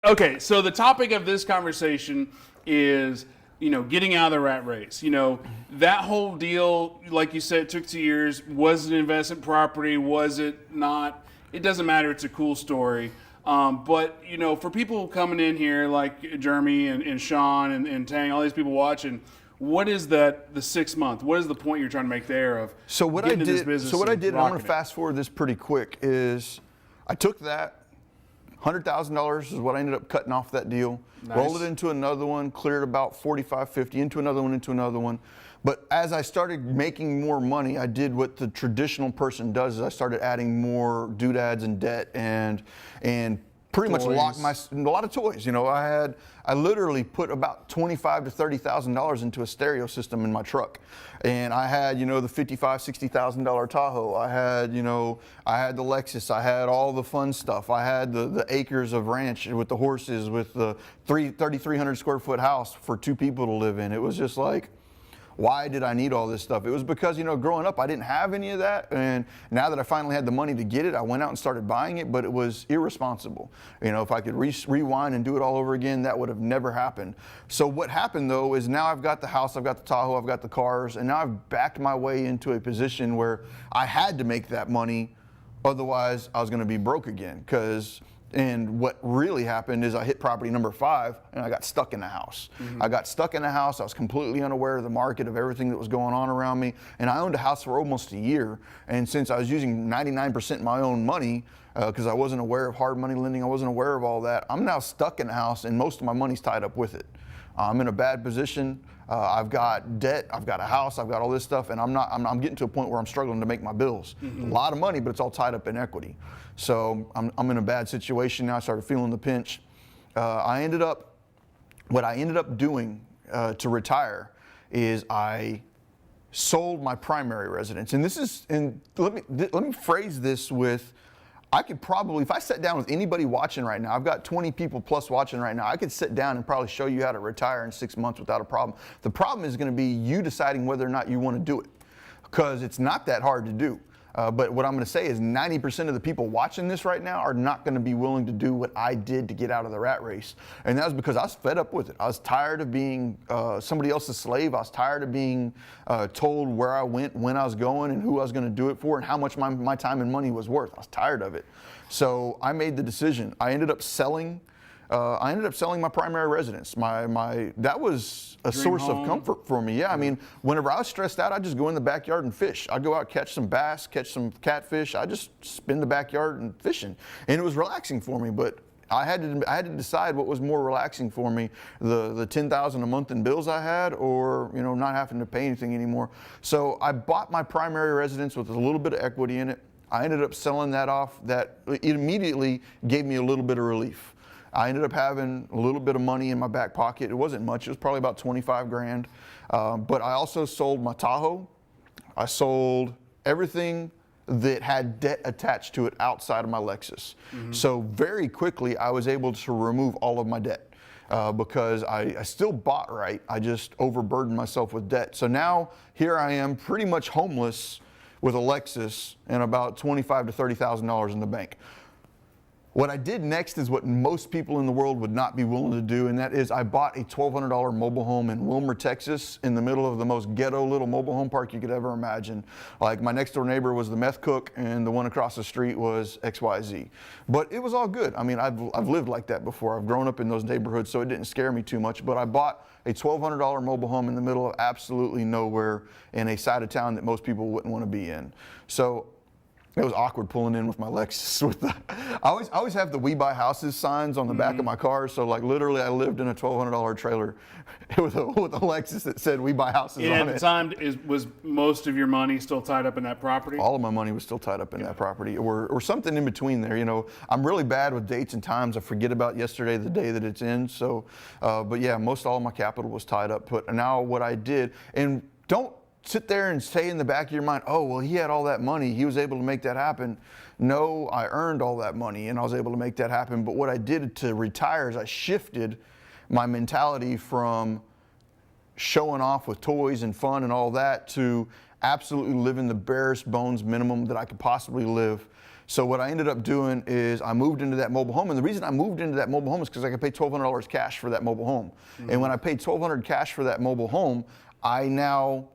Okay, so the topic of this conversation is, getting out of the rat race. That whole deal, like you said, it took 2 years. Was it an investment property? Was it not? It doesn't matter. It's a cool story. But, for people coming in here like Jeremy and Sean and Tang, all these people watching, what is the 6 month? What is the point you're trying to make there of getting into this business? So what I did, and I'm going to it? fast forward this pretty quick, is I took that. $100,000 is what I ended up cutting off that deal. Nice. Rolled it into another one, cleared about 45, 50, into another one. But as I started making more money, I did what the traditional person does, is I started adding more doodads and debt and pretty much locked a lot of toys. I literally put about $25,000 to $30,000 into a stereo system in my truck. And I had, the $55,000, $60,000 Tahoe. I had, I had the Lexus. I had all the fun stuff. I had the acres of ranch with the horses, with the 3,300 square foot house for 2 people to live in. It was just like, why did I need all this stuff? It was because, growing up, I didn't have any of that. And now that I finally had the money to get it, I went out and started buying it, but it was irresponsible. If I could rewind and do it all over again, that would have never happened. So what happened, though, is now I've got the house, I've got the Tahoe, I've got the cars, and now I've backed my way into a position where I had to make that money. Otherwise, I was going to be broke again. And what really happened is I hit property number 5 and I got stuck in the house. I got stuck in the house. I was completely unaware of the market, of everything that was going on around me. And I owned a house for almost a year. And since I was using 99% of my own money, because I wasn't aware of hard money lending, I wasn't aware of all that, I'm now stuck in the house and most of my money's tied up with it. I'm in a bad position. I've got debt, I've got a house, I've got all this stuff, and I'm getting to a point where I'm struggling to make my bills. A lot of money, but it's all tied up in equity. So I'm in a bad situation now. I started feeling the pinch. What I ended up doing to retire is I sold my primary residence. And let me phrase this with, I could probably, if I sat down with anybody watching right now, I've got 20 people plus watching right now, I could sit down and probably show you how to retire in 6 months without a problem. The problem is going to be you deciding whether or not you want to do it, because it's not that hard to do. But what I'm going to say is 90% of the people watching this right now are not going to be willing to do what I did to get out of the rat race. And that was because I was fed up with it. I was tired of being somebody else's slave. I was tired of being told where I went, when I was going, and who I was going to do it for, and how much my time and money was worth. I was tired of it. So I made the decision. I ended up selling my primary residence. That was a source of comfort for me. Yeah, I mean, whenever I was stressed out, I'd just go in the backyard and fish. I'd go out, catch some bass, catch some catfish. I'd just spend the backyard and fishing. And it was relaxing for me, but I had to decide what was more relaxing for me, the $10,000 a month in bills I had, or not having to pay anything anymore. So I bought my primary residence with a little bit of equity in it. I ended up selling that off. It immediately gave me a little bit of relief. I ended up having a little bit of money in my back pocket. It wasn't much. It was probably about 25 grand. But I also sold my Tahoe. I sold everything that had debt attached to it outside of my Lexus. So very quickly, I was able to remove all of my debt because I still bought right. I just overburdened myself with debt. So now here I am, pretty much homeless with a Lexus and about $25,000 to $30,000 in the bank. What I did next is what most people in the world would not be willing to do, and that is I bought a $1,200 mobile home in Wilmer, Texas, in the middle of the most ghetto little mobile home park you could ever imagine. Like, my next door neighbor was the meth cook, and the one across the street was XYZ. But it was all good. I mean, I've lived like that before. I've grown up in those neighborhoods, so it didn't scare me too much. But I bought a $1,200 mobile home in the middle of absolutely nowhere in a side of town that most people wouldn't want to be in. So it was awkward pulling in with my Lexus. I always have the "We Buy Houses" signs on the back of my car. So like literally, I lived in a $1,200 trailer with a Lexus that said "We Buy Houses" on it. And at the time, was most of your money still tied up in that property? All of my money was still tied up in that property, or something in between there. I'm really bad with dates and times. I forget about yesterday, the day that it's in. So, but yeah, most all of my capital was tied up. But now what I did, and don't sit there and say in the back of your mind, oh, well, he had all that money, he was able to make that happen. No, I earned all that money and I was able to make that happen. But what I did to retire is I shifted my mentality from showing off with toys and fun and all that to absolutely living the barest bones minimum that I could possibly live, So what I ended up doing is I moved into that mobile home, and the reason I moved into that mobile home is because I could pay $1,200 cash for that mobile home. And when I paid $1,200 cash for that mobile home, I now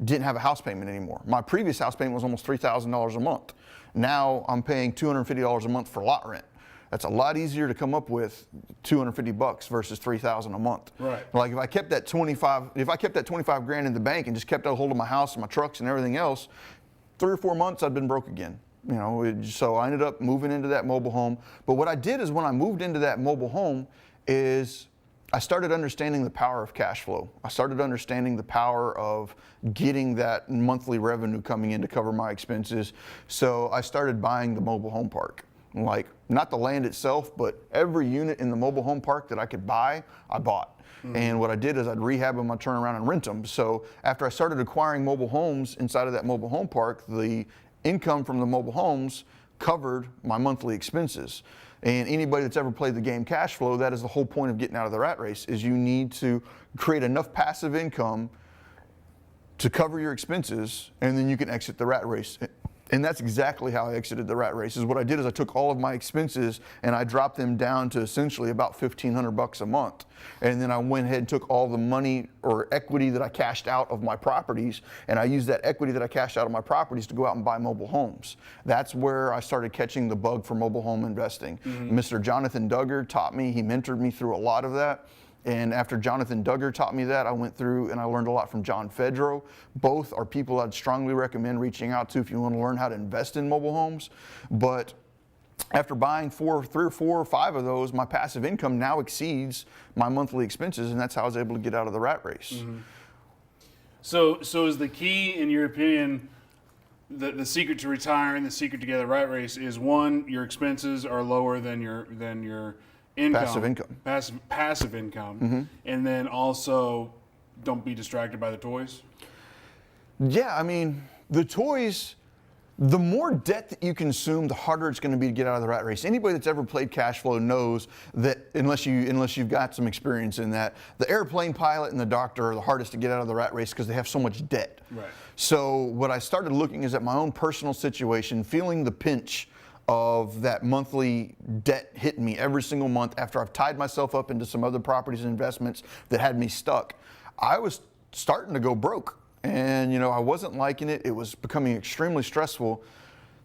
didn't have a house payment anymore. My previous house payment was almost $3,000 a month. Now I'm paying $250 a month for lot rent. That's a lot easier to come up with $250 versus $3,000 a month. Right. Like if I kept that 25 grand in the bank and just kept a hold of my house and my trucks and everything else, 3 or 4 months I'd been broke again. You know, so I ended up moving into that mobile home. But what I did is when I moved into that mobile home is I started understanding the power of cash flow. I started understanding the power of getting that monthly revenue coming in to cover my expenses. So I started buying the mobile home park. Like, not the land itself, but every unit in the mobile home park that I could buy, I bought. And what I did is I'd rehab them, I'd turn around and rent them. So after I started acquiring mobile homes inside of that mobile home park, the income from the mobile homes covered my monthly expenses. And anybody that's ever played the game cash flow, that is the whole point of getting out of the rat race, is you need to create enough passive income to cover your expenses, and then you can exit the rat race. And that's exactly how I exited the rat race. Is what I did is I took all of my expenses and I dropped them down to essentially about $1,500 a month. And then I went ahead and took all the money or equity that I cashed out of my properties, and I used that equity that I cashed out of my properties to go out and buy mobile homes. That's where I started catching the bug for mobile home investing. Mr. Jonathan Duggar taught me, he mentored me through a lot of that. And after Jonathan Duggar taught me that, I went through and I learned a lot from John Fedro. Both are people I'd strongly recommend reaching out to if you want to learn how to invest in mobile homes. But after buying 3 or 4 or 5 of those, my passive income now exceeds my monthly expenses, and that's how I was able to get out of the rat race. So is the key, in your opinion, the secret to retiring, the secret to get out of the rat race is, one, your expenses are lower than your income, passive income, and then also don't be distracted by the toys? Yeah, I mean, the toys, the more debt that you consume, the harder it's going to be to get out of the rat race. Anybody that's ever played cash flow knows that unless you've got some experience in that, the airplane pilot and the doctor are the hardest to get out of the rat race because they have so much debt. Right. So what I started looking is at my own personal situation, feeling the pinch of that monthly debt hitting me every single month after I've tied myself up into some other properties and investments that had me stuck. I was starting to go broke, and I wasn't liking it. It was becoming extremely stressful.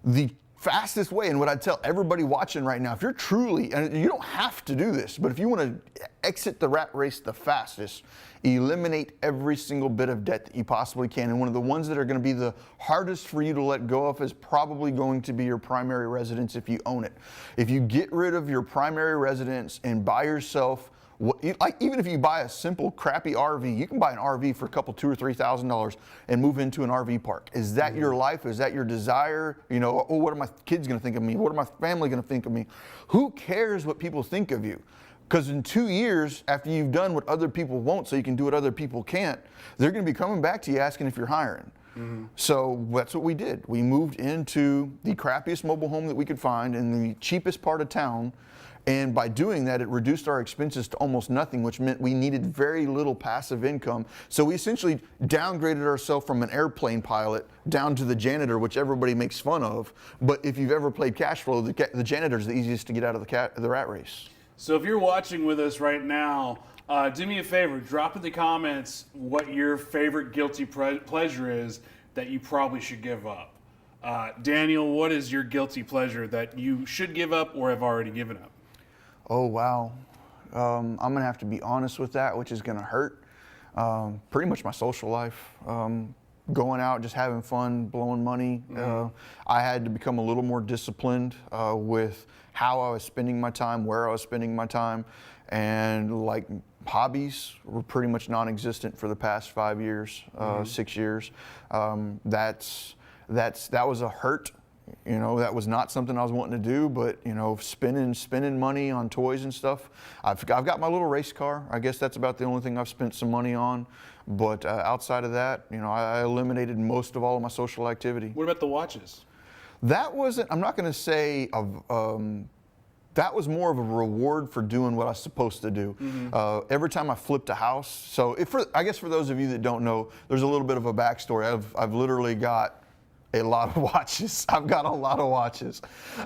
The fastest way, and what I'd tell everybody watching right now, if you're truly, and you don't have to do this, but if you want to exit the rat race the fastest, eliminate every single bit of debt that you possibly can. And one of the ones that are going to be the hardest for you to let go of is probably going to be your primary residence if you own it. If you get rid of your primary residence and buy yourself, like even if you buy a simple crappy RV, you can buy an RV for a couple, $2,000 or $3,000 and move into an RV park. Is that your life? Is that your desire? Oh, what are my kids going to think of me? What are my family going to think of me? Who cares what people think of you? Because in 2 years, after you've done what other people won't so you can do what other people can't, they're going to be coming back to you asking if you're hiring. So that's what we did. We moved into the crappiest mobile home that we could find in the cheapest part of town. And by doing that, it reduced our expenses to almost nothing, which meant we needed very little passive income. So we essentially downgraded ourselves from an airplane pilot down to the janitor, which everybody makes fun of. But if you've ever played cash flow, the janitor is the easiest to get out of the rat race. So if you're watching with us right now, do me a favor, drop in the comments what your favorite guilty pleasure is that you probably should give up. Daniel, what is your guilty pleasure that you should give up or have already given up? Oh, wow. I'm going to have to be honest with that, which is going to hurt. Pretty much my social life. Going out, just having fun, blowing money. I had to become a little more disciplined with how I was spending my time, where I was spending my time, and like hobbies were pretty much non-existent for the past 5 years, 6 years. That was a hurt. That was not something I was wanting to do, but spending money on toys and stuff. I've got my little race car. I guess that's about the only thing I've spent some money on. But outside of that, I eliminated most of all of my social activity. What about the watches? That wasn't, I'm not going to say, that was more of a reward for doing what I was supposed to do. Every time I flipped a house, so I guess for those of you that don't know, there's a little bit of a backstory. I've literally got a lot of watches. I've got a lot of watches.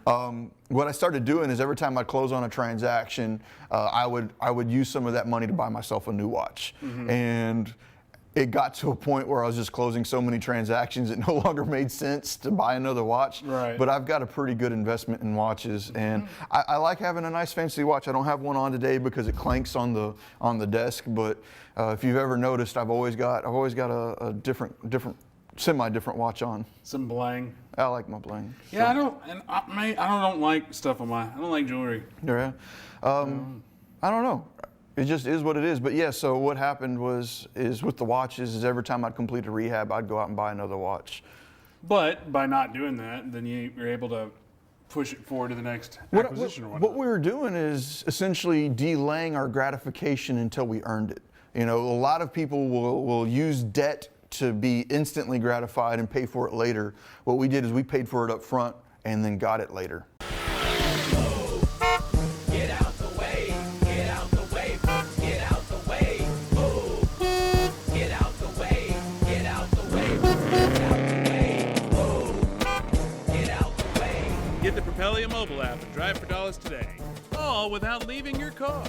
What I started doing is every time I'd close on a transaction, I would use some of that money to buy myself a new watch. And it got to a point where I was just closing so many transactions, it no longer made sense to buy another watch. Right. But I've got a pretty good investment in watches, and I like having a nice fancy watch. I don't have one on today because it clanks on the desk. But if you've ever noticed, I've always got a different semi-different watch on. Some bling. I like my bling. Yeah, I don't like stuff on I don't like jewelry. Yeah. I don't know. It just is what it is. But yeah, so what happened is with the watches is every time I'd complete a rehab, I'd go out and buy another watch. But by not doing that, then you're able to push it forward to the next acquisition or whatnot. What we were doing is essentially delaying our gratification until we earned it. You know, a lot of people will use debt to be instantly gratified and pay for it later. What we did is we paid for it up front and then got it later. Get the Propelio mobile app and drive for dollars today, all without leaving your car.